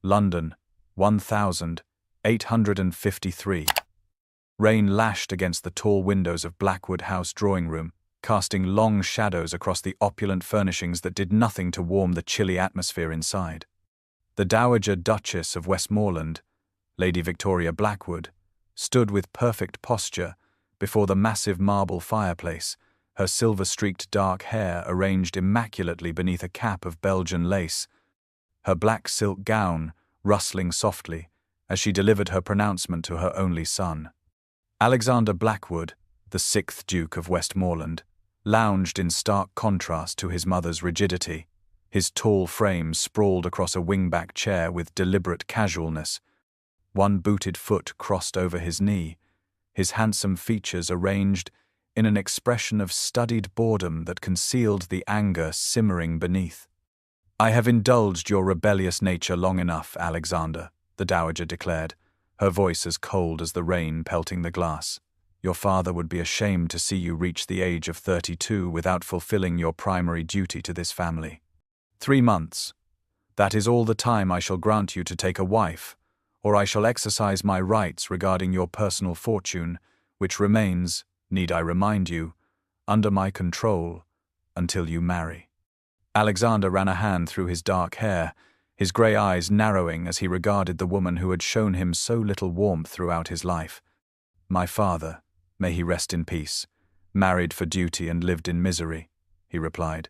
London, 1853. Rain lashed against the tall windows of Blackwood House drawing room, casting long shadows across the opulent furnishings that did nothing to warm the chilly atmosphere inside. The Dowager Duchess of Westmoreland, Lady Victoria Blackwood, stood with perfect posture before the massive marble fireplace, her silver-streaked dark hair arranged immaculately beneath a cap of Belgian lace, her black silk gown rustling softly as she delivered her pronouncement to her only son. Alexander Blackwood, the 6th Duke of Westmoreland, lounged in stark contrast to his mother's rigidity, his tall frame sprawled across a wingback chair with deliberate casualness, one booted foot crossed over his knee, his handsome features arranged in an expression of studied boredom that concealed the anger simmering beneath. "I have indulged your rebellious nature long enough, Alexander," the Dowager declared, her voice as cold as the rain pelting the glass. "Your father would be ashamed to see you reach the age of 32 without fulfilling your primary duty to this family. 3 months. That is all the time I shall grant you to take a wife, or I shall exercise my rights regarding your personal fortune, which remains, need I remind you, under my control until you marry." Alexander ran a hand through his dark hair, his grey eyes narrowing as he regarded the woman who had shown him so little warmth throughout his life. "My father, may he rest in peace, married for duty and lived in misery," he replied,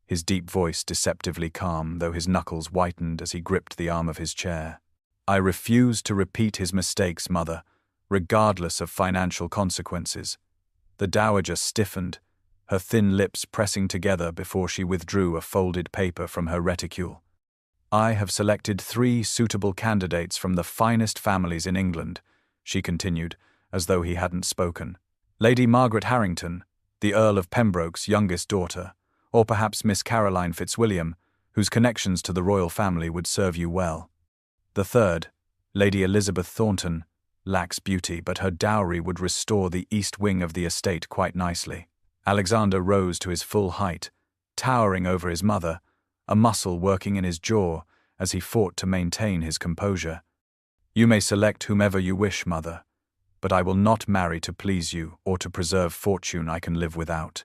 his deep voice deceptively calm, though his knuckles whitened as he gripped the arm of his chair. "I refuse to repeat his mistakes, mother, regardless of financial consequences." The Dowager stiffened, her thin lips pressing together before she withdrew a folded paper from her reticule. "I have selected 3 suitable candidates from the finest families in England," she continued, as though he hadn't spoken. "Lady Margaret Harrington, the Earl of Pembroke's youngest daughter, or perhaps Miss Caroline Fitzwilliam, whose connections to the royal family would serve you well. The third, Lady Elizabeth Thornton, lacks beauty, but her dowry would restore the east wing of the estate quite nicely." Alexander rose to his full height, towering over his mother, a muscle working in his jaw as he fought to maintain his composure. "You may select whomever you wish, mother, but I will not marry to please you or to preserve fortune I can live without."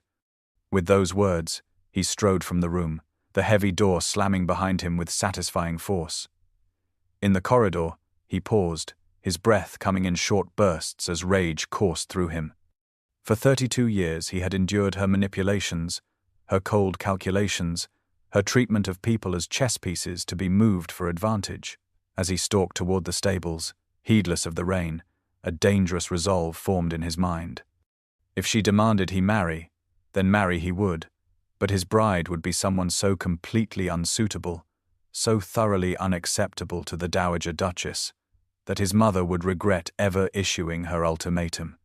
With those words, he strode from the room, the heavy door slamming behind him with satisfying force. In the corridor, he paused, his breath coming in short bursts as rage coursed through him. For 32 years he had endured her manipulations, her cold calculations, her treatment of people as chess pieces to be moved for advantage. As he stalked toward the stables, heedless of the rain, a dangerous resolve formed in his mind. If she demanded he marry, then marry he would, but his bride would be someone so completely unsuitable, so thoroughly unacceptable to the Dowager Duchess, that his mother would regret ever issuing her ultimatum.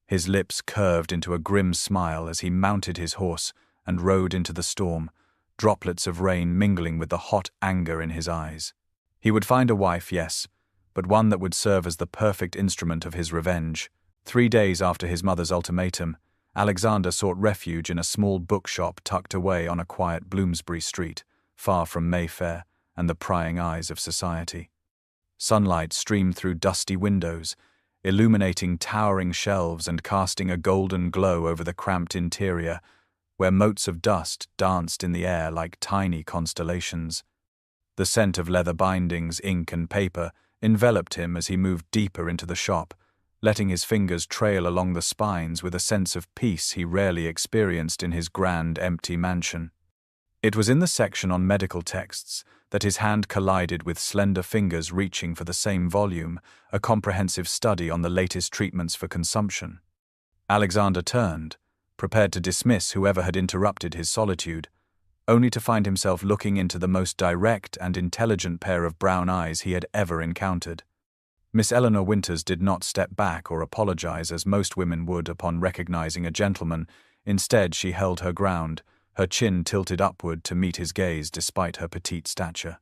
His lips curved into a grim smile as he mounted his horse and rode into the storm, droplets of rain mingling with the hot anger in his eyes. He would find a wife, yes, but one that would serve as the perfect instrument of his revenge. 3 days after his mother's ultimatum, Alexander sought refuge in a small bookshop tucked away on a quiet Bloomsbury street, far from Mayfair and the prying eyes of society. Sunlight streamed through dusty windows, illuminating towering shelves and casting a golden glow over the cramped interior, where motes of dust danced in the air like tiny constellations. The scent of leather bindings, ink, and paper enveloped him as he moved deeper into the shop, letting his fingers trail along the spines with a sense of peace he rarely experienced in his grand, empty mansion. It was in the section on medical texts that his hand collided with slender fingers reaching for the same volume, a comprehensive study on the latest treatments for consumption. Alexander turned, prepared to dismiss whoever had interrupted his solitude, only to find himself looking into the most direct and intelligent pair of brown eyes he had ever encountered. Miss Eleanor Winters did not step back or apologize as most women would upon recognizing a gentleman. Instead, she held her ground, her chin tilted upward to meet his gaze despite her petite stature.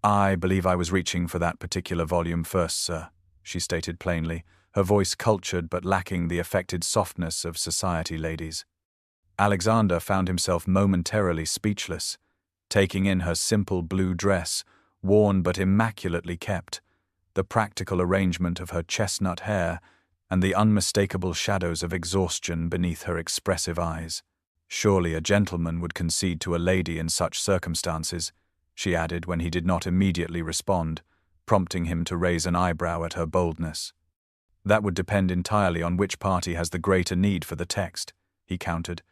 "I believe I was reaching for that particular volume first, sir," she stated plainly, her voice cultured but lacking the affected softness of society ladies. Alexander found himself momentarily speechless, taking in her simple blue dress, worn but immaculately kept, the practical arrangement of her chestnut hair, and the unmistakable shadows of exhaustion beneath her expressive eyes. "Surely a gentleman would concede to a lady in such circumstances," she added when he did not immediately respond, prompting him to raise an eyebrow at her boldness. "That would depend entirely on which party has the greater need for the text," he countered,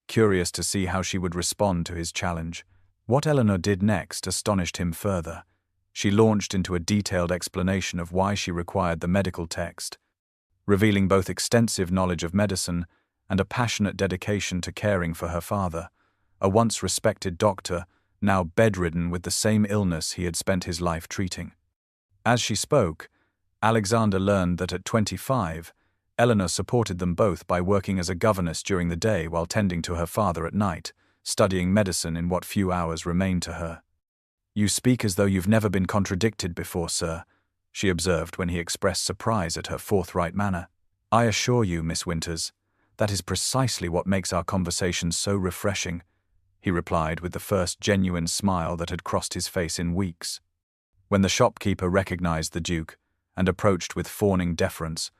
curious to see how she would respond to his challenge. What Eleanor did next astonished him further. She launched into a detailed explanation of why she required the medical text, revealing both extensive knowledge of medicine and a passionate dedication to caring for her father, a once respected doctor, now bedridden with the same illness he had spent his life treating. As she spoke, Alexander learned that at 25, Eleanor supported them both by working as a governess during the day while tending to her father at night, studying medicine in what few hours remained to her. "You speak as though you've never been contradicted before, sir," she observed when he expressed surprise at her forthright manner. "I assure you, Miss Winters, that is precisely what makes our conversations so refreshing," he replied with the first genuine smile that had crossed his face in weeks. When the shopkeeper recognized the Duke and approached with fawning deference,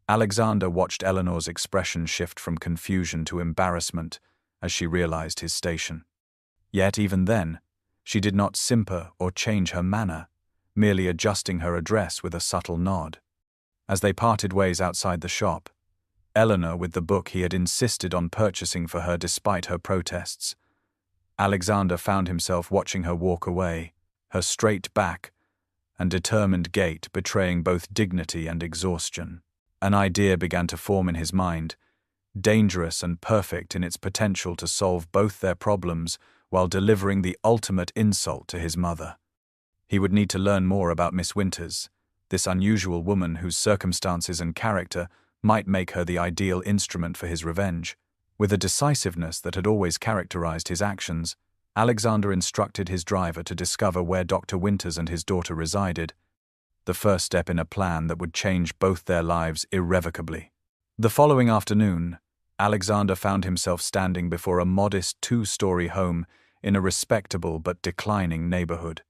Alexander watched Eleanor's expression shift from confusion to embarrassment as she realized his station. Yet even then, she did not simper or change her manner, merely adjusting her address with a subtle nod. As they parted ways outside the shop, Eleanor with the book he had insisted on purchasing for her despite her protests, Alexander found himself watching her walk away, her straight back and determined gait betraying both dignity and exhaustion. An idea began to form in his mind, dangerous and perfect in its potential to solve both their problems while delivering the ultimate insult to his mother. He would need to learn more about Miss Winters, this unusual woman whose circumstances and character might make her the ideal instrument for his revenge. With a decisiveness that had always characterized his actions, Alexander instructed his driver to discover where Dr. Winters and his daughter resided, the first step in a plan that would change both their lives irrevocably. The following afternoon, Alexander found himself standing before a modest two-story home in a respectable but declining neighborhood.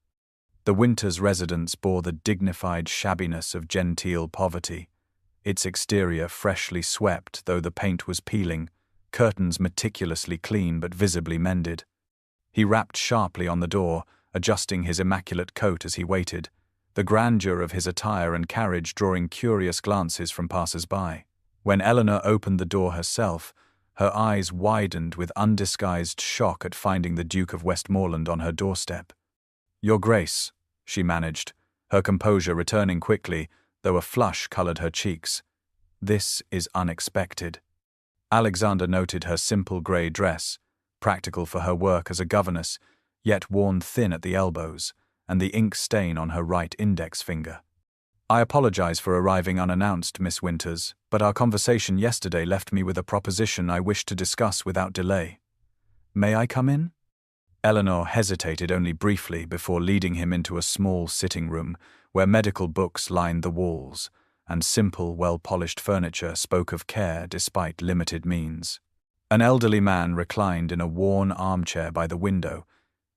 The Winters residence bore the dignified shabbiness of genteel poverty, its exterior freshly swept though the paint was peeling, curtains meticulously clean but visibly mended. He rapped sharply on the door, adjusting his immaculate coat as he waited, the grandeur of his attire and carriage drawing curious glances from passers-by. When Eleanor opened the door herself, her eyes widened with undisguised shock at finding the Duke of Westmoreland on her doorstep. "Your Grace," she managed, her composure returning quickly, though a flush colored her cheeks. "This is unexpected." Alexander noted her simple grey dress, practical for her work as a governess, yet worn thin at the elbows, and the ink stain on her right index finger. "I apologize for arriving unannounced, Miss Winters, but our conversation yesterday left me with a proposition I wish to discuss without delay. May I come in?" Eleanor hesitated only briefly before leading him into a small sitting room where medical books lined the walls, and simple, well-polished furniture spoke of care despite limited means. An elderly man reclined in a worn armchair by the window,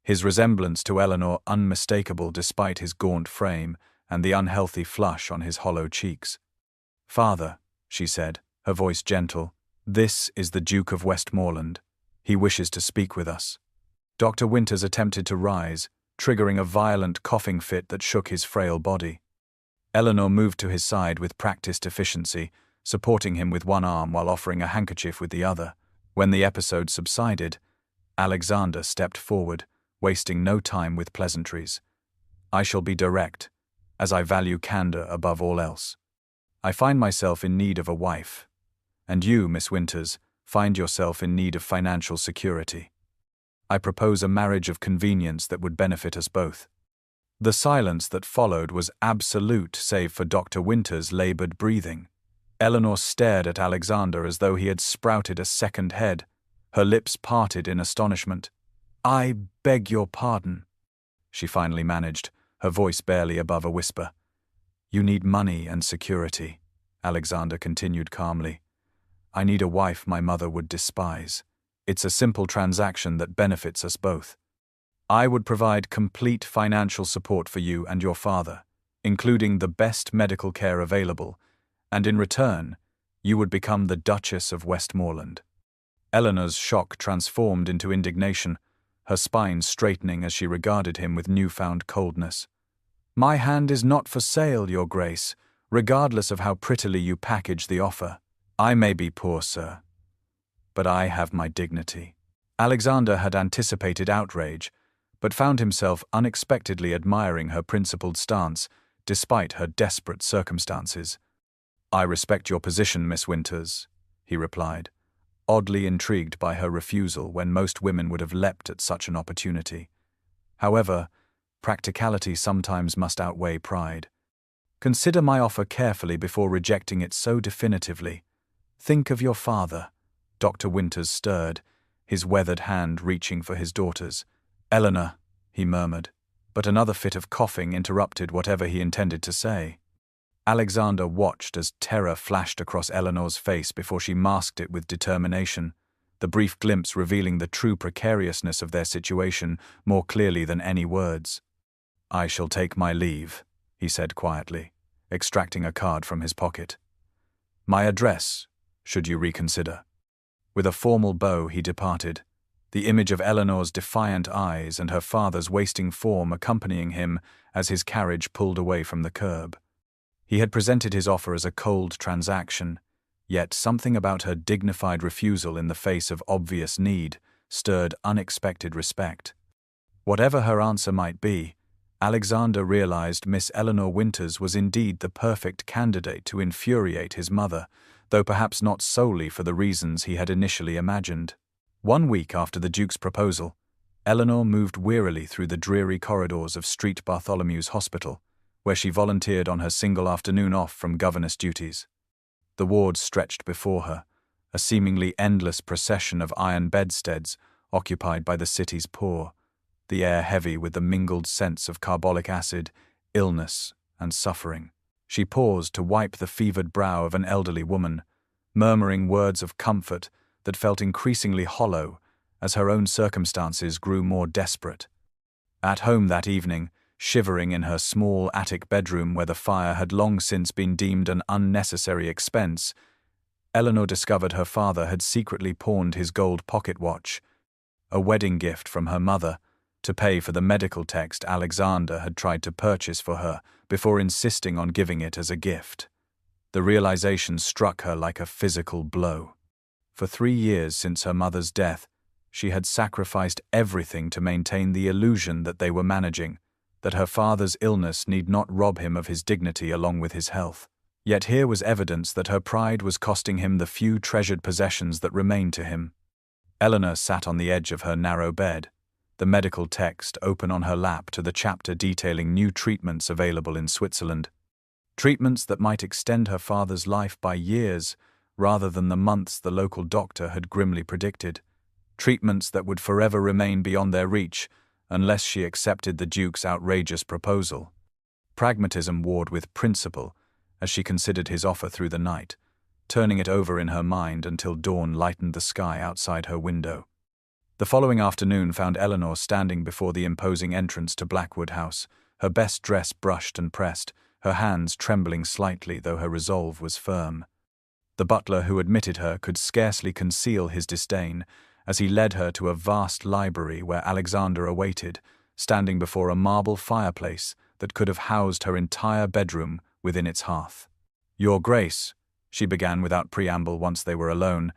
his resemblance to Eleanor unmistakable despite his gaunt frame and the unhealthy flush on his hollow cheeks. "Father," she said, her voice gentle, "this is the Duke of Westmoreland. He wishes to speak with us." Dr. Winters attempted to rise, triggering a violent coughing fit that shook his frail body. Eleanor moved to his side with practiced efficiency, supporting him with one arm while offering a handkerchief with the other. When the episode subsided, Alexander stepped forward, wasting no time with pleasantries. "I shall be direct, as I value candor above all else. I find myself in need of a wife, and you, Miss Winters, find yourself in need of financial security. I propose a marriage of convenience that would benefit us both." The silence that followed was absolute save for Dr. Winters' labored breathing. Eleanor stared at Alexander as though he had sprouted a second head, her lips parted in astonishment. "I beg your pardon," she finally managed, her voice barely above a whisper. "You need money and security," Alexander continued calmly. "I need a wife my mother would despise. It's a simple transaction that benefits us both." I would provide complete financial support for you and your father, including the best medical care available, and in return, you would become the Duchess of Westmoreland. Eleanor's shock transformed into indignation, her spine straightening as she regarded him with newfound coldness. My hand is not for sale, Your Grace, regardless of how prettily you package the offer. I may be poor, sir, but I have my dignity. Alexander had anticipated outrage, but found himself unexpectedly admiring her principled stance, despite her desperate circumstances. I respect your position, Miss Winters, he replied, oddly intrigued by her refusal when most women would have leapt at such an opportunity. However, practicality sometimes must outweigh pride. Consider my offer carefully before rejecting it so definitively. Think of your father. Dr. Winters stirred, his weathered hand reaching for his daughter's. Eleanor, he murmured, but another fit of coughing interrupted whatever he intended to say. Alexander watched as terror flashed across Eleanor's face before she masked it with determination, the brief glimpse revealing the true precariousness of their situation more clearly than any words. I shall take my leave, he said quietly, extracting a card from his pocket. My address, should you reconsider. With a formal bow he departed, the image of Eleanor's defiant eyes and her father's wasting form accompanying him as his carriage pulled away from the curb. He had presented his offer as a cold transaction, yet something about her dignified refusal in the face of obvious need stirred unexpected respect. Whatever her answer might be, Alexander realized Miss Eleanor Winters was indeed the perfect candidate to infuriate his mother, though perhaps not solely for the reasons he had initially imagined. 1 week after the Duke's proposal, Eleanor moved wearily through the dreary corridors of St. Bartholomew's Hospital, where she volunteered on her single afternoon off from governess duties. The ward stretched before her, a seemingly endless procession of iron bedsteads occupied by the city's poor, the air heavy with the mingled scents of carbolic acid, illness, and suffering. She paused to wipe the fevered brow of an elderly woman, murmuring words of comfort that felt increasingly hollow as her own circumstances grew more desperate. At home that evening, shivering in her small attic bedroom where the fire had long since been deemed an unnecessary expense, Eleanor discovered her father had secretly pawned his gold pocket watch, a wedding gift from her mother, to pay for the medical text Alexander had tried to purchase for her before insisting on giving it as a gift. The realization struck her like a physical blow. For 3 years since her mother's death, she had sacrificed everything to maintain the illusion that they were managing, that her father's illness need not rob him of his dignity along with his health. Yet here was evidence that her pride was costing him the few treasured possessions that remained to him. Eleanor sat on the edge of her narrow bed, the medical text open on her lap to the chapter detailing new treatments available in Switzerland. Treatments that might extend her father's life by years, rather than the months the local doctor had grimly predicted. Treatments that would forever remain beyond their reach, unless she accepted the Duke's outrageous proposal. Pragmatism warred with principle as she considered his offer through the night, turning it over in her mind until dawn lightened the sky outside her window. The following afternoon found Eleanor standing before the imposing entrance to Blackwood House, her best dress brushed and pressed, her hands trembling slightly though her resolve was firm. The butler who admitted her could scarcely conceal his disdain, as he led her to a vast library where Alexander awaited, standing before a marble fireplace that could have housed her entire bedroom within its hearth. Your Grace, she began without preamble once they were alone,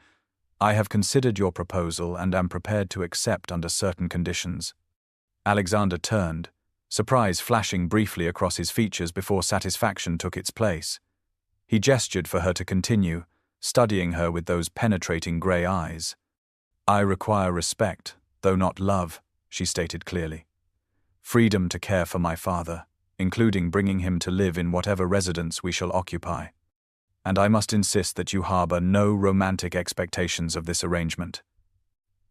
I have considered your proposal and am prepared to accept under certain conditions. Alexander turned, surprise flashing briefly across his features before satisfaction took its place. He gestured for her to continue, studying her with those penetrating grey eyes. I require respect, though not love, she stated clearly. Freedom to care for my father, including bringing him to live in whatever residence we shall occupy. And I must insist that you harbor no romantic expectations of this arrangement.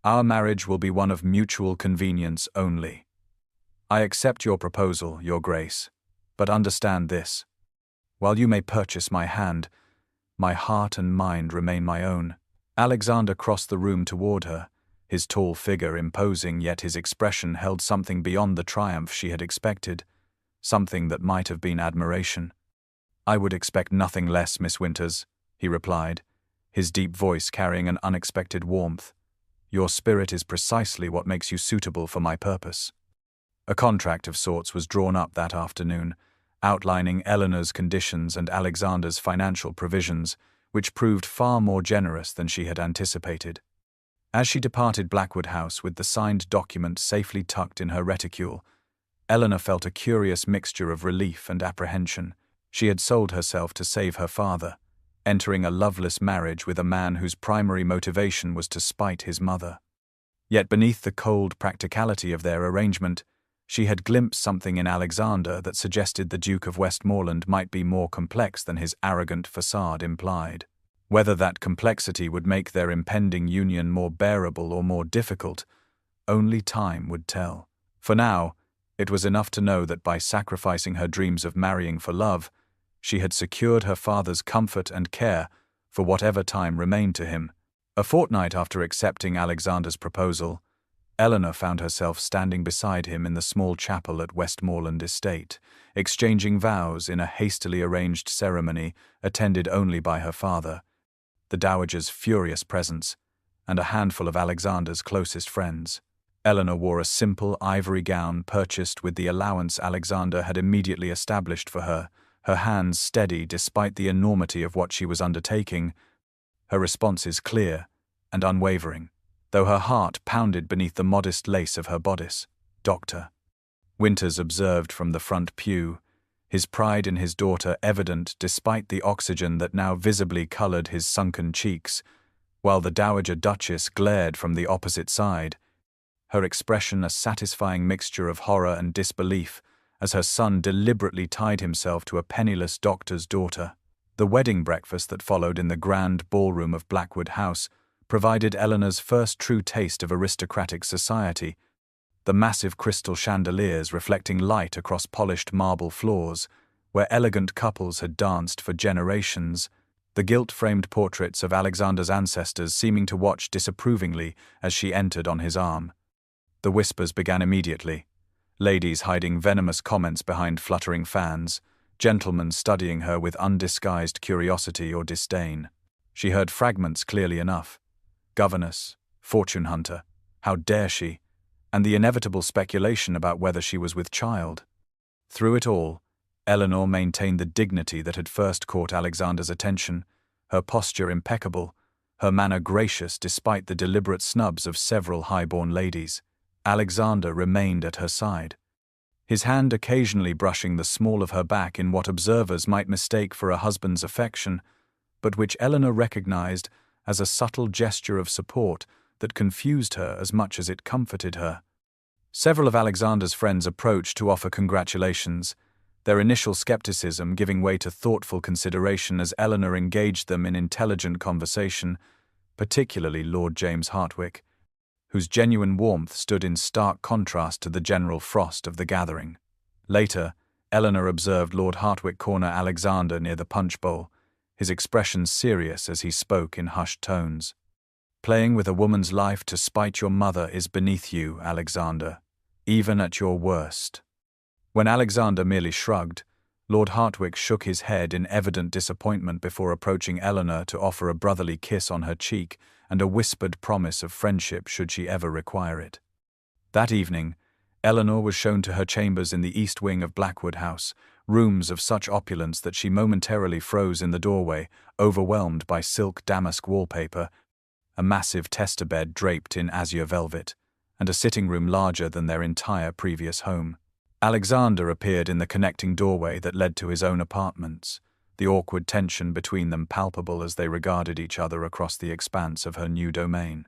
Our marriage will be one of mutual convenience only. I accept your proposal, Your Grace, but understand this. While you may purchase my hand, my heart and mind remain my own. Alexander crossed the room toward her, his tall figure imposing, yet his expression held something beyond the triumph she had expected, something that might have been admiration. "I would expect nothing less, Miss Winters," he replied, his deep voice carrying an unexpected warmth. "Your spirit is precisely what makes you suitable for my purpose." A contract of sorts was drawn up that afternoon, outlining Eleanor's conditions and Alexander's financial provisions, which proved far more generous than she had anticipated. As she departed Blackwood House with the signed document safely tucked in her reticule, Eleanor felt a curious mixture of relief and apprehension. She had sold herself to save her father, entering a loveless marriage with a man whose primary motivation was to spite his mother. Yet beneath the cold practicality of their arrangement, she had glimpsed something in Alexander that suggested the Duke of Westmoreland might be more complex than his arrogant facade implied. Whether that complexity would make their impending union more bearable or more difficult, only time would tell. For now, it was enough to know that by sacrificing her dreams of marrying for love, she had secured her father's comfort and care for whatever time remained to him. A fortnight after accepting Alexander's proposal, Eleanor found herself standing beside him in the small chapel at Westmoreland Estate, exchanging vows in a hastily arranged ceremony attended only by her father, the Dowager's furious presence, and a handful of Alexander's closest friends. Eleanor wore a simple ivory gown purchased with the allowance Alexander had immediately established for her, her hands steady despite the enormity of what she was undertaking, her responses clear and unwavering, though her heart pounded beneath the modest lace of her bodice. "Doctor," Winters observed from the front pew, his pride in his daughter evident despite the oxygen that now visibly colored his sunken cheeks, while the Dowager Duchess glared from the opposite side, her expression a satisfying mixture of horror and disbelief as her son deliberately tied himself to a penniless doctor's daughter. The wedding breakfast that followed in the grand ballroom of Blackwood House provided Eleanor's first true taste of aristocratic society, the massive crystal chandeliers reflecting light across polished marble floors, where elegant couples had danced for generations, the gilt-framed portraits of Alexander's ancestors seeming to watch disapprovingly as she entered on his arm. The whispers began immediately, ladies hiding venomous comments behind fluttering fans, gentlemen studying her with undisguised curiosity or disdain. She heard fragments clearly enough. Governess, fortune hunter, how dare she, and the inevitable speculation about whether she was with child. Through it all, Eleanor maintained the dignity that had first caught Alexander's attention, her posture impeccable, her manner gracious despite the deliberate snubs of several high-born ladies. Alexander remained at her side, his hand occasionally brushing the small of her back in what observers might mistake for a husband's affection, but which Eleanor recognized as a subtle gesture of support that confused her as much as it comforted her. Several of Alexander's friends approached to offer congratulations, their initial skepticism giving way to thoughtful consideration as Eleanor engaged them in intelligent conversation, particularly Lord James Hartwick, whose genuine warmth stood in stark contrast to the general frost of the gathering. Later, Eleanor observed Lord Hartwick corner Alexander near the punch bowl, his expression serious as he spoke in hushed tones. "Playing with a woman's life to spite your mother is beneath you, Alexander, even at your worst." When Alexander merely shrugged, Lord Hartwick shook his head in evident disappointment before approaching Eleanor to offer a brotherly kiss on her cheek and a whispered promise of friendship should she ever require it. That evening, Eleanor was shown to her chambers in the east wing of Blackwood House, rooms of such opulence that she momentarily froze in the doorway, overwhelmed by silk damask wallpaper, a massive tester bed draped in azure velvet, and a sitting room larger than their entire previous home. Alexander appeared in the connecting doorway that led to his own apartments, the awkward tension between them palpable as they regarded each other across the expanse of her new domain.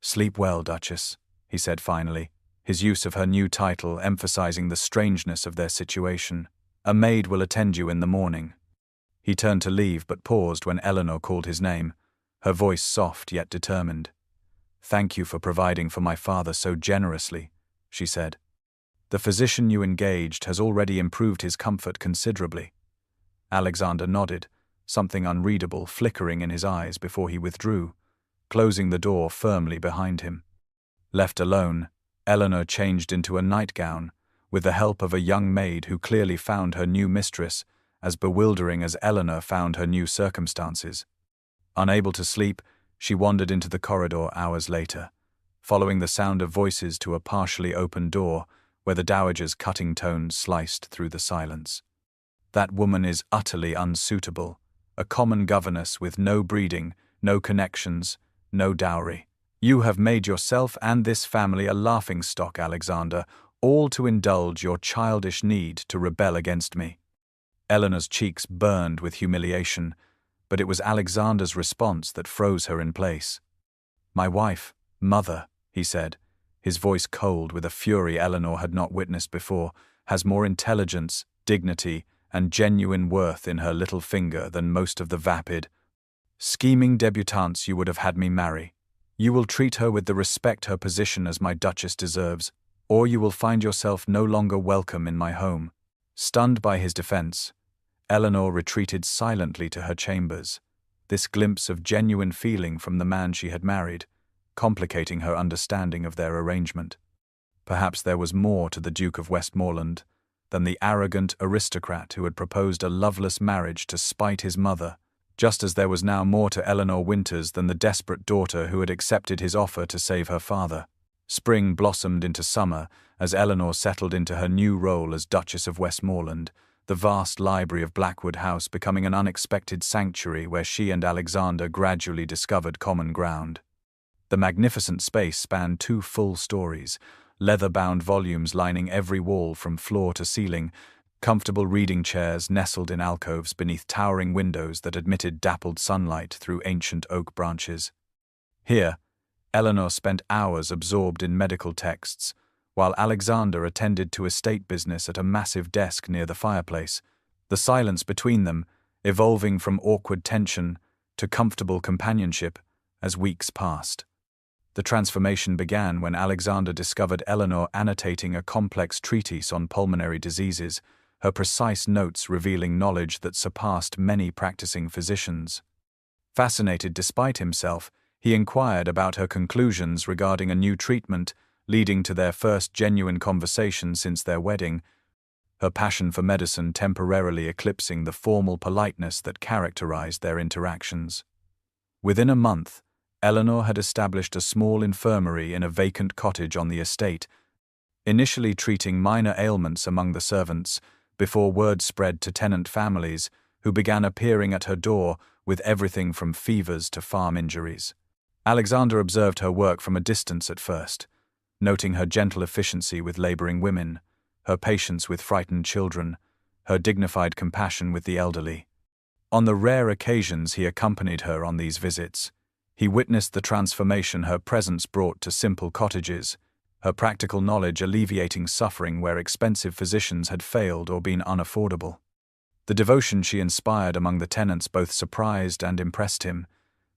"Sleep well, Duchess," he said finally, his use of her new title emphasizing the strangeness of their situation. "A maid will attend you in the morning." He turned to leave but paused when Eleanor called his name, her voice soft yet determined. "Thank you for providing for my father so generously," she said. "The physician you engaged has already improved his comfort considerably." Alexander nodded, something unreadable flickering in his eyes before he withdrew, closing the door firmly behind him. Left alone, Eleanor changed into a nightgown, with the help of a young maid who clearly found her new mistress as bewildering as Eleanor found her new circumstances. Unable to sleep, she wandered into the corridor hours later, following the sound of voices to a partially open door where the dowager's cutting tones sliced through the silence. That woman is utterly unsuitable, a common governess with no breeding, no connections, no dowry. You have made yourself and this family a laughingstock, Alexander, all to indulge your childish need to rebel against me. Eleanor's cheeks burned with humiliation, but it was Alexander's response that froze her in place. "My wife, mother," he said, his voice cold with a fury Eleanor had not witnessed before, "has more intelligence, dignity, and genuine worth in her little finger than most of the vapid, scheming debutantes you would have had me marry. You will treat her with the respect her position as my duchess deserves, or you will find yourself no longer welcome in my home." Stunned by his defense, Eleanor retreated silently to her chambers, this glimpse of genuine feeling from the man she had married, complicating her understanding of their arrangement. Perhaps there was more to the Duke of Westmoreland than the arrogant aristocrat who had proposed a loveless marriage to spite his mother, just as there was now more to Eleanor Winters than the desperate daughter who had accepted his offer to save her father. Spring blossomed into summer as Eleanor settled into her new role as Duchess of Westmoreland, the vast library of Blackwood House becoming an unexpected sanctuary where she and Alexander gradually discovered common ground. The magnificent space spanned 2 full stories, leather-bound volumes lining every wall from floor to ceiling, comfortable reading chairs nestled in alcoves beneath towering windows that admitted dappled sunlight through ancient oak branches. Here, Eleanor spent hours absorbed in medical texts, while Alexander attended to estate business at a massive desk near the fireplace, the silence between them evolving from awkward tension to comfortable companionship as weeks passed. The transformation began when Alexander discovered Eleanor annotating a complex treatise on pulmonary diseases, her precise notes revealing knowledge that surpassed many practicing physicians. Fascinated despite himself, he inquired about her conclusions regarding a new treatment, leading to their first genuine conversation since their wedding, her passion for medicine temporarily eclipsing the formal politeness that characterized their interactions. Within a month, Eleanor had established a small infirmary in a vacant cottage on the estate, initially treating minor ailments among the servants, before word spread to tenant families, who began appearing at her door with everything from fevers to farm injuries. Alexander observed her work from a distance at first, noting her gentle efficiency with laboring women, her patience with frightened children, her dignified compassion with the elderly. On the rare occasions he accompanied her on these visits, he witnessed the transformation her presence brought to simple cottages, her practical knowledge alleviating suffering where expensive physicians had failed or been unaffordable. The devotion she inspired among the tenants both surprised and impressed him,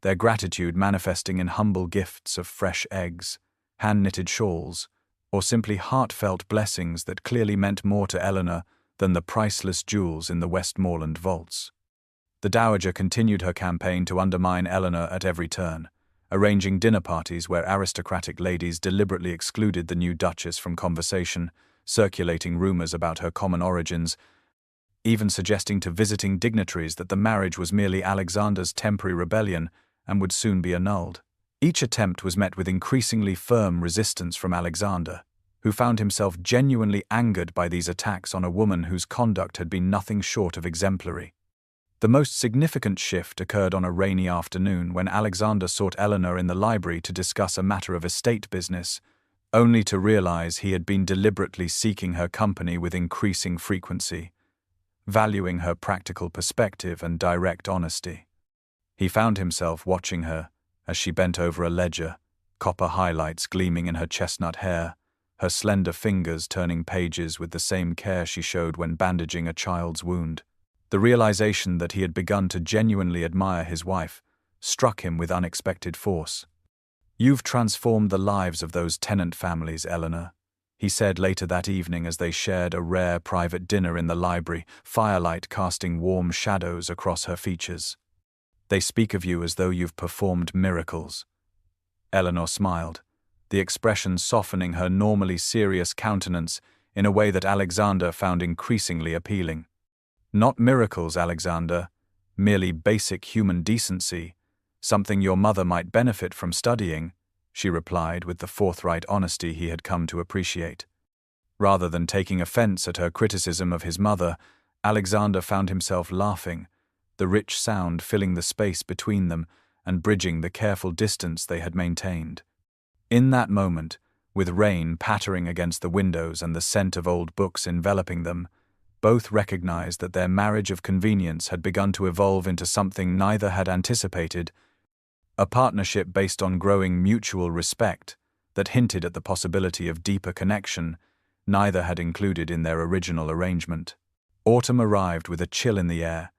their gratitude manifesting in humble gifts of fresh eggs, hand-knitted shawls, or simply heartfelt blessings that clearly meant more to Eleanor than the priceless jewels in the Westmoreland vaults. The dowager continued her campaign to undermine Eleanor at every turn, arranging dinner parties where aristocratic ladies deliberately excluded the new duchess from conversation, circulating rumors about her common origins, even suggesting to visiting dignitaries that the marriage was merely Alexander's temporary rebellion and would soon be annulled. Each attempt was met with increasingly firm resistance from Alexander, who found himself genuinely angered by these attacks on a woman whose conduct had been nothing short of exemplary. The most significant shift occurred on a rainy afternoon when Alexander sought Eleanor in the library to discuss a matter of estate business, only to realize he had been deliberately seeking her company with increasing frequency, valuing her practical perspective and direct honesty. He found himself watching her as she bent over a ledger, copper highlights gleaming in her chestnut hair, her slender fingers turning pages with the same care she showed when bandaging a child's wound. The realization that he had begun to genuinely admire his wife struck him with unexpected force. "You've transformed the lives of those tenant families, Eleanor," he said later that evening as they shared a rare private dinner in the library, firelight casting warm shadows across her features. "They speak of you as though you've performed miracles." Eleanor smiled, the expression softening her normally serious countenance in a way that Alexander found increasingly appealing. "Not miracles, Alexander, merely basic human decency, something your mother might benefit from studying," she replied with the forthright honesty he had come to appreciate. Rather than taking offense at her criticism of his mother, Alexander found himself laughing, the rich sound filling the space between them and bridging the careful distance they had maintained. In that moment, with rain pattering against the windows and the scent of old books enveloping them, both recognized that their marriage of convenience had begun to evolve into something neither had anticipated, a partnership based on growing mutual respect that hinted at the possibility of deeper connection neither had included in their original arrangement. Autumn arrived with a chill in the air,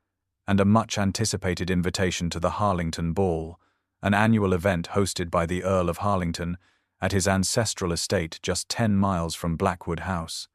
and a much-anticipated invitation to the Harlington Ball, an annual event hosted by the Earl of Harlington at his ancestral estate just 10 miles from Blackwood House.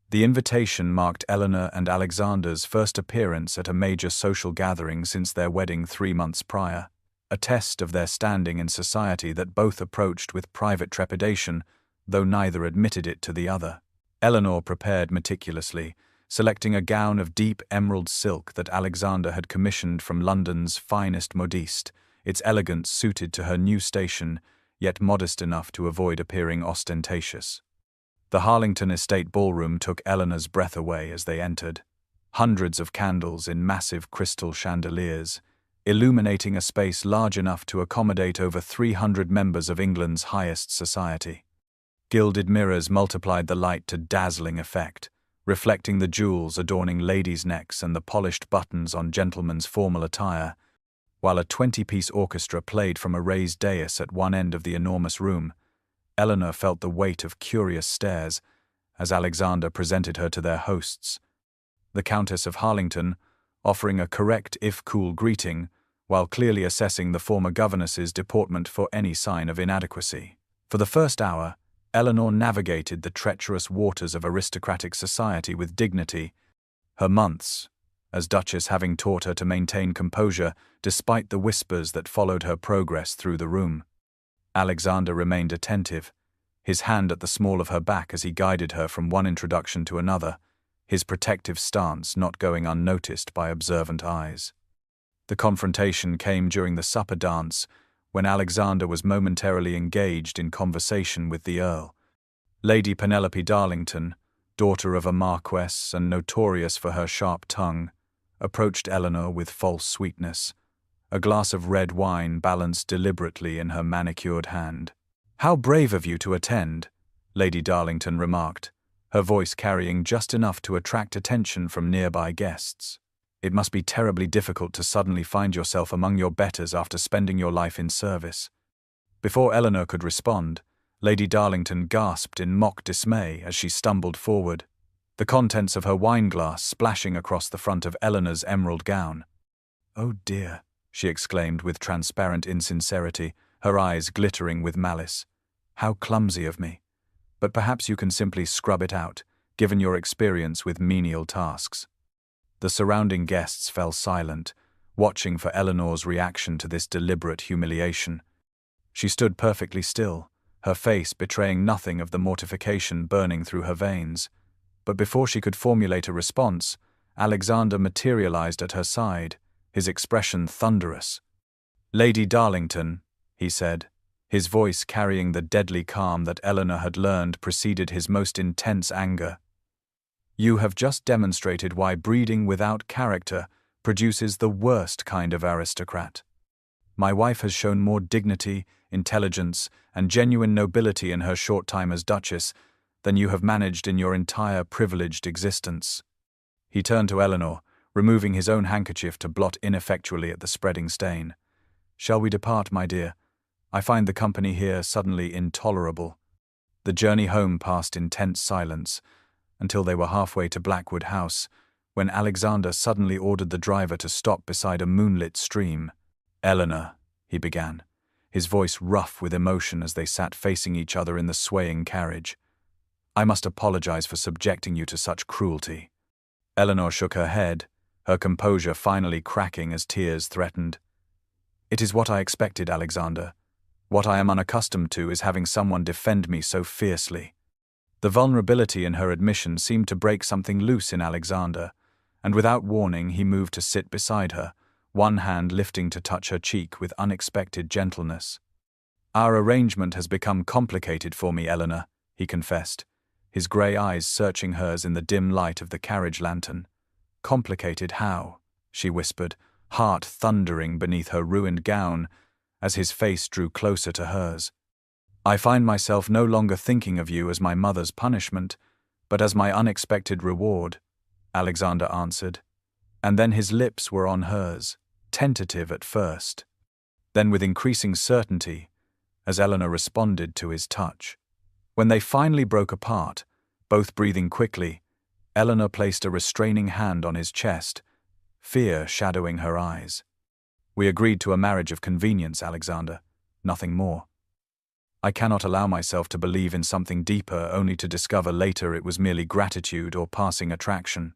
The invitation marked Eleanor and Alexander's first appearance at a major social gathering since their wedding 3 months prior, a test of their standing in society that both approached with private trepidation, though neither admitted it to the other. Eleanor prepared meticulously, selecting a gown of deep emerald silk that Alexander had commissioned from London's finest modiste, its elegance suited to her new station, yet modest enough to avoid appearing ostentatious. The Harlington Estate ballroom took Eleanor's breath away as they entered. Hundreds of candles in massive crystal chandeliers, illuminating a space large enough to accommodate over 300 members of England's highest society. Gilded mirrors multiplied the light to dazzling effect, reflecting the jewels adorning ladies' necks and the polished buttons on gentlemen's formal attire, while a 20-piece orchestra played from a raised dais at one end of the enormous room. Eleanor felt the weight of curious stares as Alexander presented her to their hosts. The Countess of Harlington, offering a correct if cool greeting, while clearly assessing the former governess's deportment for any sign of inadequacy. For the first hour, Eleanor navigated the treacherous waters of aristocratic society with dignity, her months as Duchess having taught her to maintain composure despite the whispers that followed her progress through the room. Alexander remained attentive, his hand at the small of her back as he guided her from one introduction to another, his protective stance not going unnoticed by observant eyes. The confrontation came during the supper dance, when Alexander was momentarily engaged in conversation with the Earl. Lady Penelope Darlington, daughter of a marquess and notorious for her sharp tongue, approached Eleanor with false sweetness, a glass of red wine balanced deliberately in her manicured hand. "How brave of you to attend," Lady Darlington remarked, her voice carrying just enough to attract attention from nearby guests. "It must be terribly difficult to suddenly find yourself among your betters after spending your life in service." Before Eleanor could respond, Lady Darlington gasped in mock dismay as she stumbled forward, the contents of her wineglass splashing across the front of Eleanor's emerald gown. "Oh dear," she exclaimed with transparent insincerity, her eyes glittering with malice. "How clumsy of me. But perhaps you can simply scrub it out, given your experience with menial tasks." The surrounding guests fell silent, watching for Eleanor's reaction to this deliberate humiliation. She stood perfectly still, her face betraying nothing of the mortification burning through her veins. But before she could formulate a response, Alexander materialized at her side, his expression thunderous. "Lady Darlington," he said, his voice carrying the deadly calm that Eleanor had learned preceded his most intense anger. "You have just demonstrated why breeding without character produces the worst kind of aristocrat. My wife has shown more dignity, intelligence, and genuine nobility in her short time as Duchess than you have managed in your entire privileged existence." He turned to Eleanor, removing his own handkerchief to blot ineffectually at the spreading stain. "Shall we depart, my dear? I find the company here suddenly intolerable." The journey home passed in tense silence, until they were halfway to Blackwood House, when Alexander suddenly ordered the driver to stop beside a moonlit stream. "Eleanor," he began, his voice rough with emotion as they sat facing each other in the swaying carriage, "I must apologize for subjecting you to such cruelty." Eleanor shook her head, her composure finally cracking as tears threatened. "It is what I expected, Alexander. What I am unaccustomed to is having someone defend me so fiercely. The vulnerability in her admission seemed to break something loose in Alexander, and without warning he moved to sit beside her, one hand lifting to touch her cheek with unexpected gentleness. "Our arrangement has become complicated for me, Eleanor," he confessed, his grey eyes searching hers in the dim light of the carriage lantern. "Complicated how?" she whispered, heart thundering beneath her ruined gown, as his face drew closer to hers. "I find myself no longer thinking of you as my mother's punishment, but as my unexpected reward," Alexander answered, and then his lips were on hers, tentative at first, then with increasing certainty, as Eleanor responded to his touch. When they finally broke apart, both breathing quickly, Eleanor placed a restraining hand on his chest, fear shadowing her eyes. "We agreed to a marriage of convenience, Alexander, nothing more. I cannot allow myself to believe in something deeper only to discover later it was merely gratitude or passing attraction."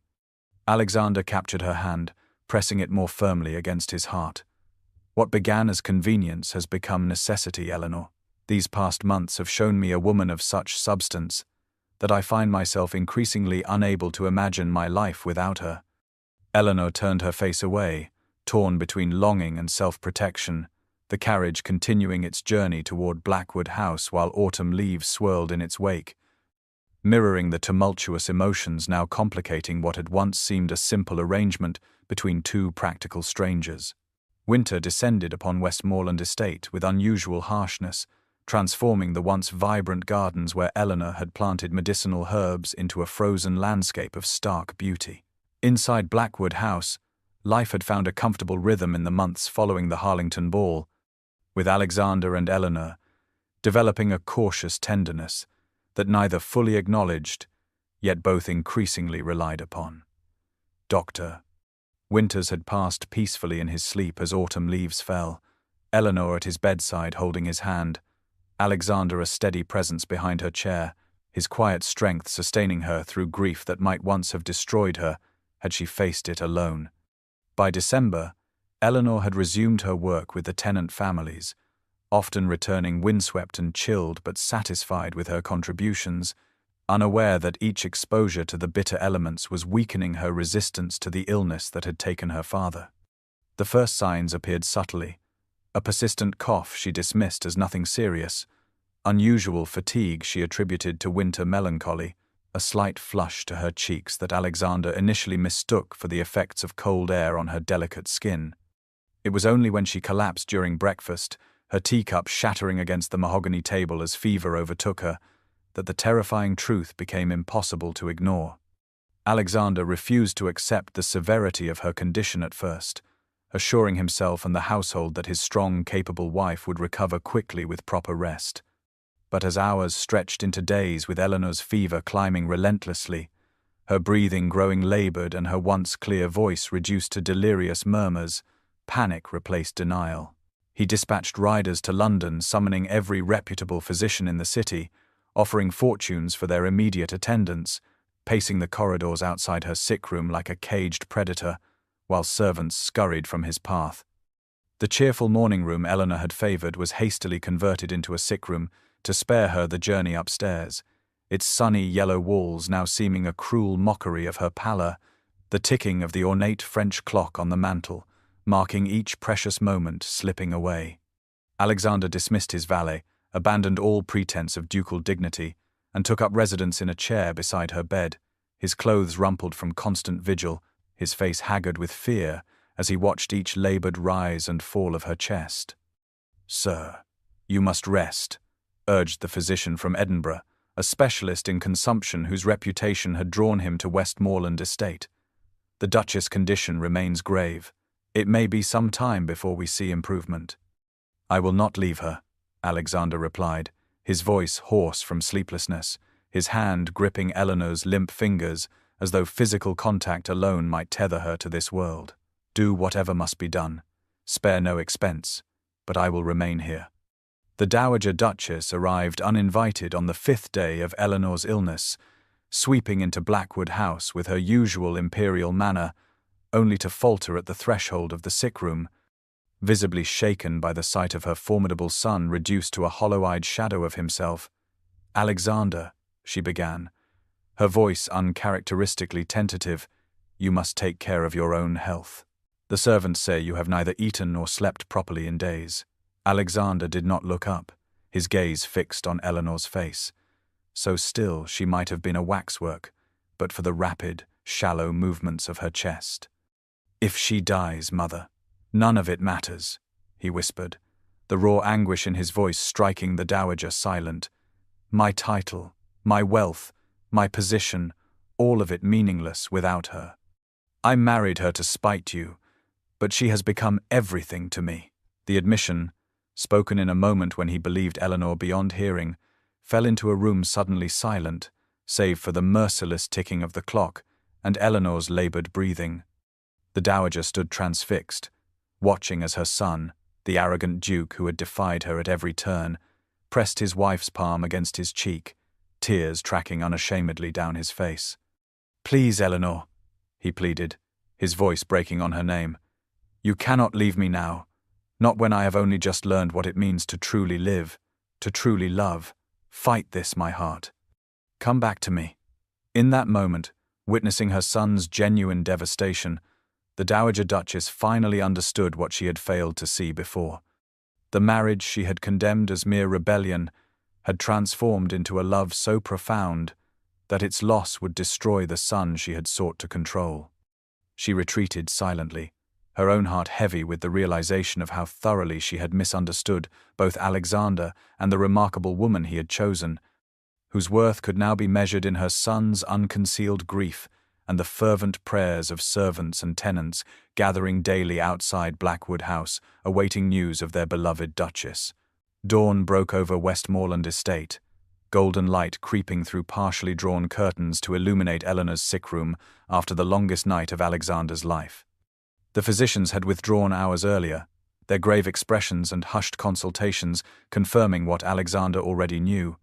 Alexander captured her hand, pressing it more firmly against his heart. "What began as convenience has become necessity, Eleanor. These past months have shown me a woman of such substance that I find myself increasingly unable to imagine my life without her." Eleanor turned her face away, torn between longing and self-protection, the carriage continuing its journey toward Blackwood House while autumn leaves swirled in its wake, mirroring the tumultuous emotions now complicating what had once seemed a simple arrangement between two practical strangers. Winter descended upon Westmoreland Estate with unusual harshness, transforming the once vibrant gardens where Eleanor had planted medicinal herbs into a frozen landscape of stark beauty. Inside Blackwood House, life had found a comfortable rhythm in the months following the Harlington Ball, with Alexander and Eleanor developing a cautious tenderness that neither fully acknowledged, yet both increasingly relied upon. Dr. Winters had passed peacefully in his sleep as autumn leaves fell, Eleanor at his bedside holding his hand, Alexander a steady presence behind her chair, his quiet strength sustaining her through grief that might once have destroyed her had she faced it alone. By December, Eleanor had resumed her work with the tenant families, often returning windswept and chilled but satisfied with her contributions, unaware that each exposure to the bitter elements was weakening her resistance to the illness that had taken her father. The first signs appeared subtly. A persistent cough she dismissed as nothing serious, unusual fatigue she attributed to winter melancholy, a slight flush to her cheeks that Alexander initially mistook for the effects of cold air on her delicate skin. It was only when she collapsed during breakfast, her teacup shattering against the mahogany table as fever overtook her, that the terrifying truth became impossible to ignore. Alexander refused to accept the severity of her condition at first, assuring himself and the household that his strong, capable wife would recover quickly with proper rest. But as hours stretched into days with Eleanor's fever climbing relentlessly, her breathing growing labored and her once clear voice reduced to delirious murmurs, panic replaced denial. He dispatched riders to London, summoning every reputable physician in the city, offering fortunes for their immediate attendance, pacing the corridors outside her sick room like a caged predator, while servants scurried from his path. The cheerful morning room Eleanor had favoured was hastily converted into a sick room to spare her the journey upstairs, its sunny yellow walls now seeming a cruel mockery of her pallor, the ticking of the ornate French clock on the mantel, marking each precious moment slipping away. Alexander dismissed his valet, abandoned all pretense of ducal dignity, and took up residence in a chair beside her bed, his clothes rumpled from constant vigil, his face haggard with fear as he watched each laboured rise and fall of her chest. "Sir, you must rest," urged the physician from Edinburgh, a specialist in consumption whose reputation had drawn him to Westmoreland Estate. "The Duchess' condition remains grave. It may be some time before we see improvement." "I will not leave her," Alexander replied, his voice hoarse from sleeplessness, his hand gripping Eleanor's limp fingers as though physical contact alone might tether her to this world. "Do whatever must be done. Spare no expense, but I will remain here." The Dowager Duchess arrived uninvited on the 5th day of Eleanor's illness, sweeping into Blackwood House with her usual imperial manner, only to falter at the threshold of the sick room, visibly shaken by the sight of her formidable son reduced to a hollow-eyed shadow of himself. "Alexander," she began, her voice uncharacteristically tentative, "you must take care of your own health. The servants say you have neither eaten nor slept properly in days." Alexander did not look up, his gaze fixed on Eleanor's face. So still she might have been a waxwork, but for the rapid, shallow movements of her chest. "If she dies, mother, none of it matters," he whispered, the raw anguish in his voice striking the dowager silent. "My title, my wealth, my position, all of it meaningless without her. I married her to spite you, but she has become everything to me." The admission, spoken in a moment when he believed Eleanor beyond hearing, fell into a room suddenly silent, save for the merciless ticking of the clock and Eleanor's labored breathing. The dowager stood transfixed, watching as her son, the arrogant duke who had defied her at every turn, pressed his wife's palm against his cheek, tears tracking unashamedly down his face. "Please, Eleanor," he pleaded, his voice breaking on her name. "You cannot leave me now, not when I have only just learned what it means to truly live, to truly love. Fight this, my heart. Come back to me." In that moment, witnessing her son's genuine devastation, the Dowager Duchess finally understood what she had failed to see before. The marriage she had condemned as mere rebellion had transformed into a love so profound that its loss would destroy the son she had sought to control. She retreated silently, her own heart heavy with the realization of how thoroughly she had misunderstood both Alexander and the remarkable woman he had chosen, whose worth could now be measured in her son's unconcealed grief and the fervent prayers of servants and tenants gathering daily outside Blackwood House, awaiting news of their beloved Duchess. Dawn broke over Westmoreland Estate, golden light creeping through partially drawn curtains to illuminate Eleanor's sick room after the longest night of Alexander's life. The physicians had withdrawn hours earlier, their grave expressions and hushed consultations confirming what Alexander already knew.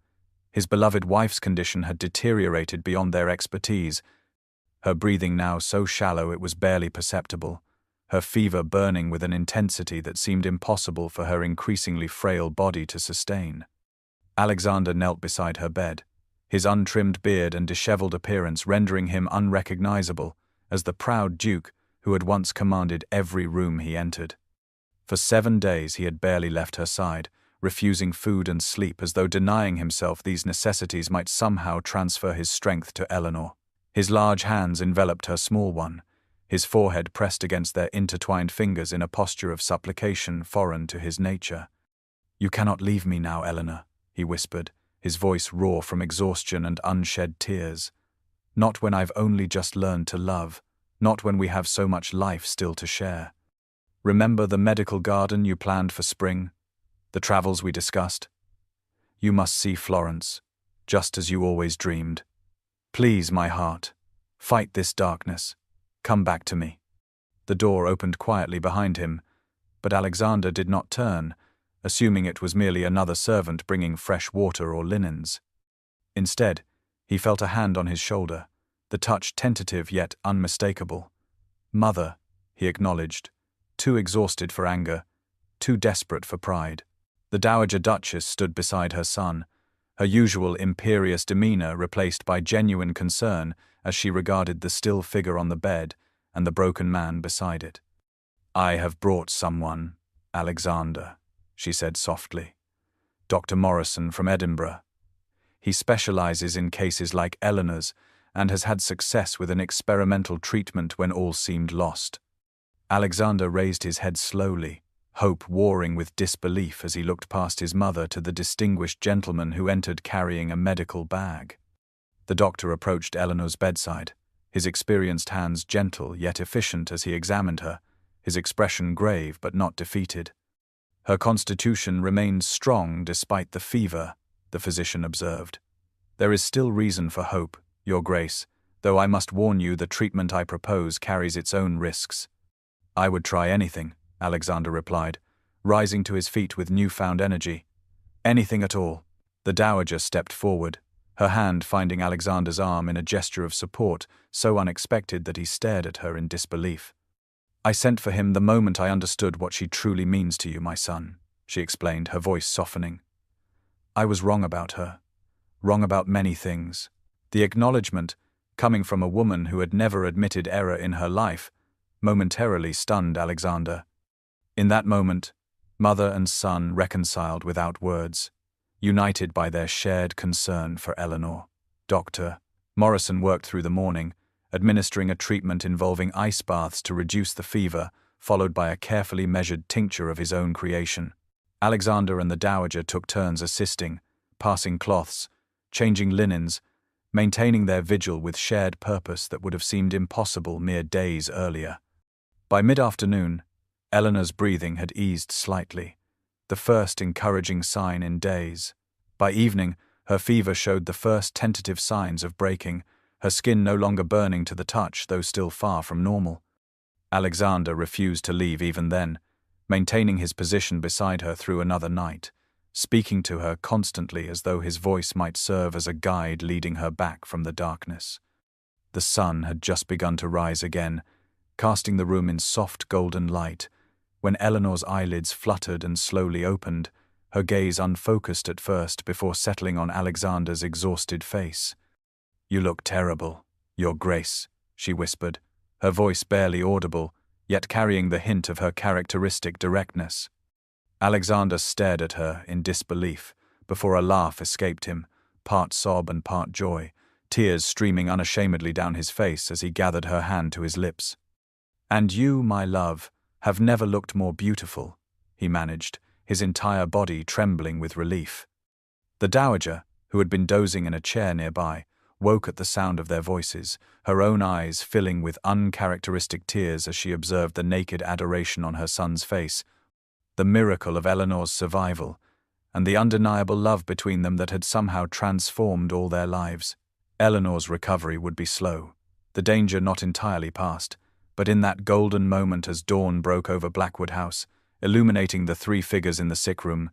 His beloved wife's condition had deteriorated beyond their expertise, her breathing now so shallow it was barely perceptible, her fever burning with an intensity that seemed impossible for her increasingly frail body to sustain. Alexander knelt beside her bed, his untrimmed beard and disheveled appearance rendering him unrecognizable as the proud duke who had once commanded every room he entered. For 7 days he had barely left her side, refusing food and sleep as though denying himself these necessities might somehow transfer his strength to Eleanor. His large hands enveloped her small one, his forehead pressed against their intertwined fingers in a posture of supplication foreign to his nature. "You cannot leave me now, Eleanor," he whispered, his voice raw from exhaustion and unshed tears. "Not when I've only just learned to love, not when we have so much life still to share. Remember the medical garden you planned for spring? The travels we discussed? You must see Florence, just as you always dreamed. Please, my heart, fight this darkness. Come back to me." The door opened quietly behind him, but Alexander did not turn, assuming it was merely another servant bringing fresh water or linens. Instead, he felt a hand on his shoulder, the touch tentative yet unmistakable. "Mother," he acknowledged, too exhausted for anger, too desperate for pride. The Dowager Duchess stood beside her son, her usual imperious demeanor replaced by genuine concern as she regarded the still figure on the bed and the broken man beside it. "I have brought someone, Alexander," she said softly. "Dr. Morrison from Edinburgh. He specializes in cases like Eleanor's and has had success with an experimental treatment when all seemed lost." Alexander raised his head slowly, hope warring with disbelief as he looked past his mother to the distinguished gentleman who entered carrying a medical bag. The doctor approached Eleanor's bedside, his experienced hands gentle yet efficient as he examined her, his expression grave but not defeated. "Her constitution remains strong despite the fever," the physician observed. "There is still reason for hope, Your Grace, though I must warn you the treatment I propose carries its own risks." "I would try anything," Alexander replied, rising to his feet with newfound energy. "Anything at all." The dowager stepped forward, her hand finding Alexander's arm in a gesture of support so unexpected that he stared at her in disbelief. "I sent for him the moment I understood what she truly means to you, my son," she explained, her voice softening. "I was wrong about her. Wrong about many things." The acknowledgement, coming from a woman who had never admitted error in her life, momentarily stunned Alexander. In that moment, mother and son reconciled without words, united by their shared concern for Eleanor. Dr. Morrison worked through the morning, administering a treatment involving ice baths to reduce the fever, followed by a carefully measured tincture of his own creation. Alexander and the dowager took turns assisting, passing cloths, changing linens, maintaining their vigil with shared purpose that would have seemed impossible mere days earlier. By mid-afternoon, Eleanor's breathing had eased slightly, the first encouraging sign in days. By evening, her fever showed the first tentative signs of breaking, her skin no longer burning to the touch, though still far from normal. Alexander refused to leave even then, maintaining his position beside her through another night, speaking to her constantly as though his voice might serve as a guide leading her back from the darkness. The sun had just begun to rise again, casting the room in soft golden light, when Eleanor's eyelids fluttered and slowly opened, her gaze unfocused at first before settling on Alexander's exhausted face. "You look terrible, Your Grace," she whispered, her voice barely audible, yet carrying the hint of her characteristic directness. Alexander stared at her in disbelief, before a laugh escaped him, part sob and part joy, tears streaming unashamedly down his face as he gathered her hand to his lips. "And you, my love, have never looked more beautiful," he managed, his entire body trembling with relief. The dowager, who had been dozing in a chair nearby, woke at the sound of their voices, her own eyes filling with uncharacteristic tears as she observed the naked adoration on her son's face, the miracle of Eleanor's survival, and the undeniable love between them that had somehow transformed all their lives. Eleanor's recovery would be slow, the danger not entirely past, but in that golden moment as dawn broke over Blackwood House, illuminating the three figures in the sick room,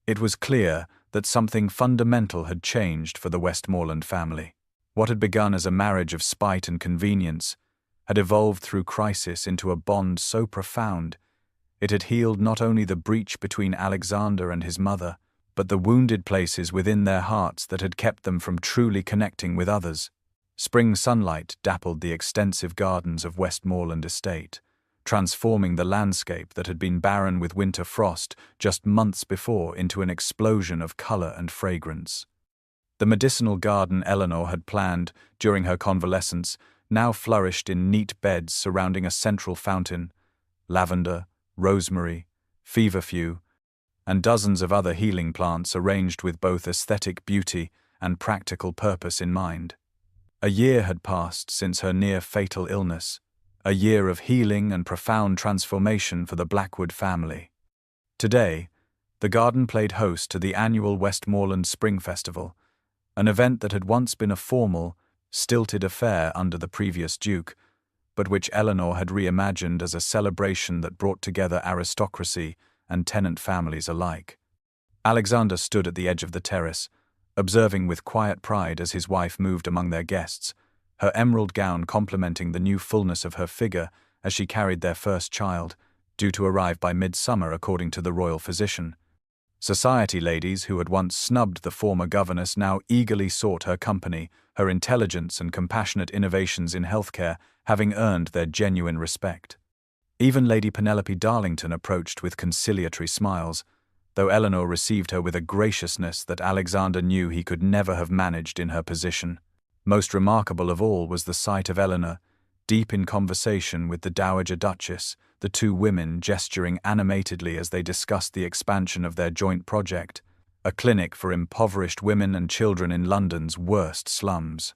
it was clear that something fundamental had changed for the Westmoreland family. What had begun as a marriage of spite and convenience had evolved through crisis into a bond so profound it had healed not only the breach between Alexander and his mother, but the wounded places within their hearts that had kept them from truly connecting with others. Spring sunlight dappled the extensive gardens of Westmoreland Estate, transforming the landscape that had been barren with winter frost just months before into an explosion of color and fragrance. The medicinal garden Eleanor had planned during her convalescence now flourished in neat beds surrounding a central fountain, lavender, rosemary, feverfew, and dozens of other healing plants arranged with both aesthetic beauty and practical purpose in mind. A year had passed since her near-fatal illness, a year of healing and profound transformation for the Blackwood family. Today, the garden played host to the annual Westmoreland Spring Festival, an event that had once been a formal, stilted affair under the previous Duke, but which Eleanor had reimagined as a celebration that brought together aristocracy and tenant families alike. Alexander stood at the edge of the terrace, observing with quiet pride as his wife moved among their guests, her emerald gown complementing the new fullness of her figure as she carried their first child, due to arrive by midsummer according to the royal physician. Society ladies who had once snubbed the former governess now eagerly sought her company, her intelligence and compassionate innovations in healthcare having earned their genuine respect. Even Lady Penelope Darlington approached with conciliatory smiles, though Eleanor received her with a graciousness that Alexander knew he could never have managed in her position. Most remarkable of all was the sight of Eleanor, deep in conversation with the Dowager Duchess, the two women gesturing animatedly as they discussed the expansion of their joint project, a clinic for impoverished women and children in London's worst slums.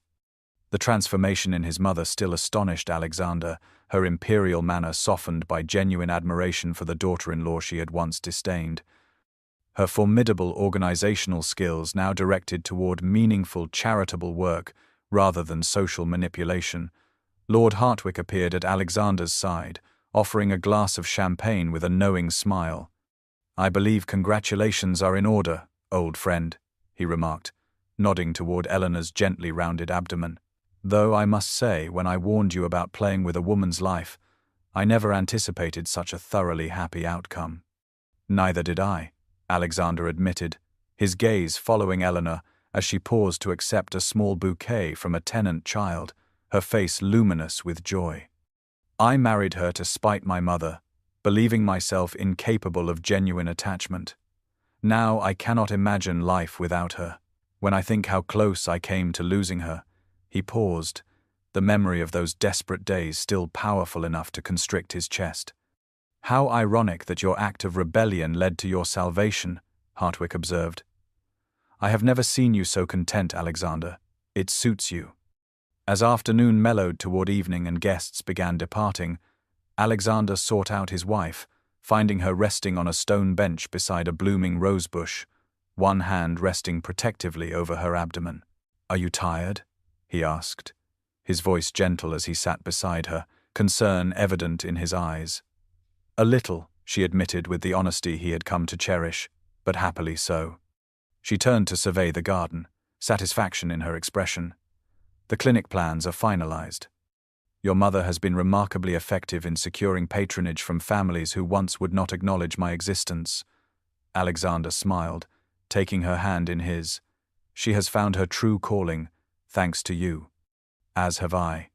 The transformation in his mother still astonished Alexander, her imperial manner softened by genuine admiration for the daughter-in-law she had once disdained. Her formidable organizational skills now directed toward meaningful charitable work rather than social manipulation. Lord Hartwick appeared at Alexander's side, offering a glass of champagne with a knowing smile. "I believe congratulations are in order, old friend," he remarked, nodding toward Eleanor's gently rounded abdomen. "Though I must say, when I warned you about playing with a woman's life, I never anticipated such a thoroughly happy outcome. Neither did I, Alexander admitted, his gaze following Eleanor as she paused to accept a small bouquet from a tenant child, her face luminous with joy. I married her to spite my mother, believing myself incapable of genuine attachment. Now I cannot imagine life without her. When I think how close I came to losing her, he paused, the memory of those desperate days still powerful enough to constrict his chest. How ironic that your act of rebellion led to your salvation, Hartwick observed. I have never seen you so content, Alexander. It suits you. As afternoon mellowed toward evening and guests began departing, Alexander sought out his wife, finding her resting on a stone bench beside a blooming rosebush, one hand resting protectively over her abdomen. "Are you tired?" he asked, his voice gentle as he sat beside her, concern evident in his eyes. "A little," she admitted with the honesty he had come to cherish, but happily so. She turned to survey the garden, satisfaction in her expression. "The clinic plans are finalized. Your mother has been remarkably effective in securing patronage from families who once would not acknowledge my existence." Alexander smiled, taking her hand in his. "She has found her true calling, thanks to you. As have I."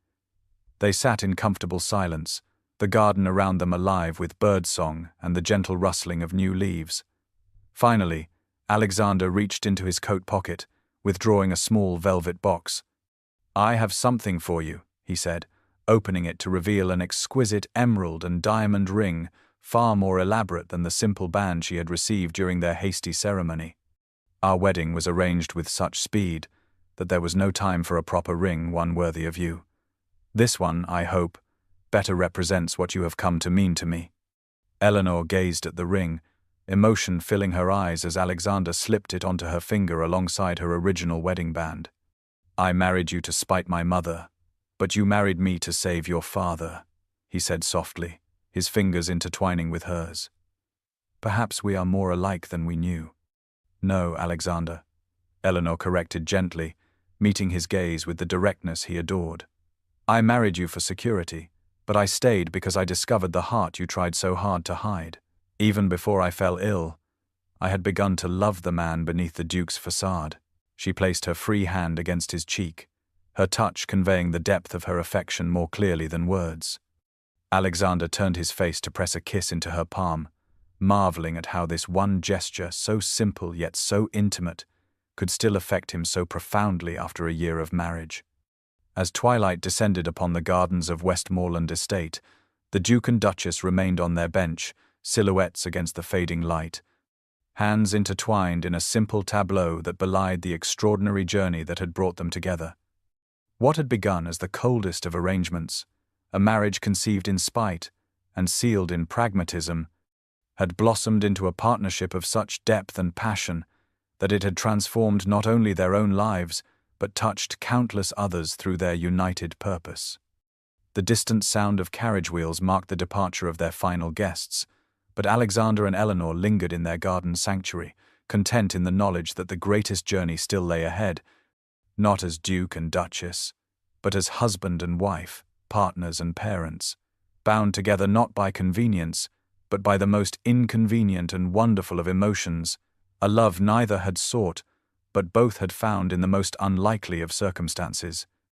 They sat in comfortable silence, the garden around them alive with birdsong and the gentle rustling of new leaves. Finally, Alexander reached into his coat pocket, withdrawing a small velvet box. "I have something for you," he said, opening it to reveal an exquisite emerald and diamond ring, far more elaborate than the simple band she had received during their hasty ceremony. "Our wedding was arranged with such speed that there was no time for a proper ring, one worthy of you. This one, I hope, better represents what you have come to mean to me." Eleanor gazed at the ring, emotion filling her eyes as Alexander slipped it onto her finger alongside her original wedding band. "I married you to spite my mother, but you married me to save your father," he said softly, his fingers intertwining with hers. "Perhaps we are more alike than we knew." "No, Alexander," Eleanor corrected gently, meeting his gaze with the directness he adored. "I married you for security, but I stayed because I discovered the heart you tried so hard to hide. Even before I fell ill, I had begun to love the man beneath the Duke's facade." She placed her free hand against his cheek, her touch conveying the depth of her affection more clearly than words. Alexander turned his face to press a kiss into her palm, marveling at how this one gesture, so simple yet so intimate, could still affect him so profoundly after a year of marriage. As twilight descended upon the gardens of Westmoreland Estate, the Duke and Duchess remained on their bench, silhouettes against the fading light, hands intertwined in a simple tableau that belied the extraordinary journey that had brought them together. What had begun as the coldest of arrangements, a marriage conceived in spite and sealed in pragmatism, had blossomed into a partnership of such depth and passion that it had transformed not only their own lives, but touched countless others through their united purpose. The distant sound of carriage wheels marked the departure of their final guests, but Alexander and Eleanor lingered in their garden sanctuary, content in the knowledge that the greatest journey still lay ahead, not as Duke and Duchess, but as husband and wife, partners and parents, bound together not by convenience, but by the most inconvenient and wonderful of emotions, a love neither had sought, but both had found in the most unlikely of circumstances.